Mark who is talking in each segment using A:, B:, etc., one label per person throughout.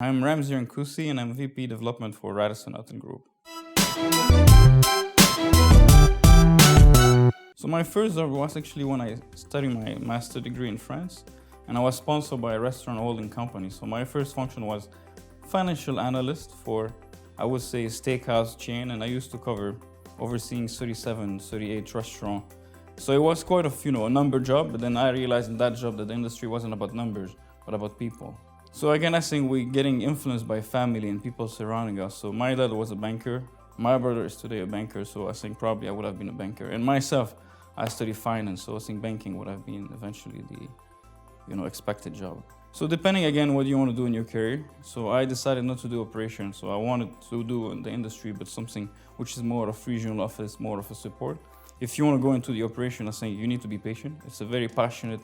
A: I'm Ramsay Rankoussi and I'm VP Development for Radisson Hotel Group. So my first job was actually when I studied my master degree in France, and I was sponsored by a restaurant holding company. So my first function was financial analyst for, I would say, a steakhouse chain, and I used to cover overseeing 37, 38 restaurants. So it was quite a number job, but then I realized in that job that the industry wasn't about numbers, but about people. So again, I think we're getting influenced by family and people surrounding us. So my dad was a banker. My brother is today a banker, so I think probably I would have been a banker. And myself, I studied finance, so I think banking would have been eventually the expected job. So depending again what you want to do in your career. So I decided not to do operations. So I wanted to do in the industry, but something which is more of regional office, more of a support. If you want to go into the operation, I think you need to be patient. It's a very passionate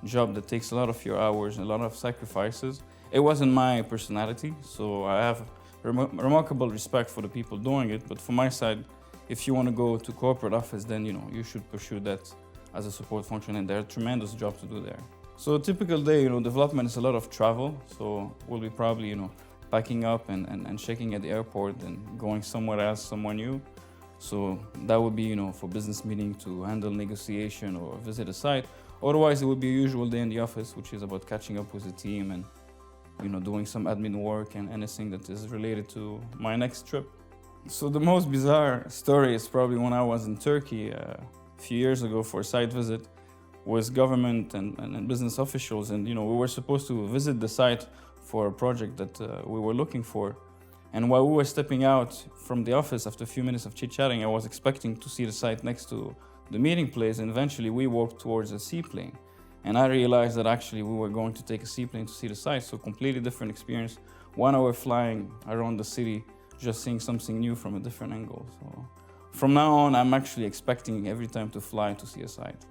A: job that takes a lot of your hours and a lot of sacrifices. It wasn't my personality, so I have remarkable respect for the people doing it. But from my side, if you want to go to corporate office, then you should pursue that as a support function, and there are tremendous jobs to do there. So a typical day, development is a lot of travel. So we'll be probably packing up and checking at the airport and going somewhere else, somewhere new. So that would be for business meeting, to handle negotiation or visit a site. Otherwise, it would be a usual day in the office, which is about catching up with the team and doing some admin work and anything that is related to my next trip. So the most bizarre story is probably when I was in Turkey a few years ago for a site visit with government and business officials, and we were supposed to visit the site for a project that we were looking for. And while we were stepping out from the office after a few minutes of chit-chatting, I was expecting to see the site next to the meeting place, and eventually we walked towards a seaplane. And I realized that actually we were going to take a seaplane to see the site, so completely different experience. 1 hour flying around the city, just seeing something new from a different angle. So from now on, I'm actually expecting every time to fly to see a site.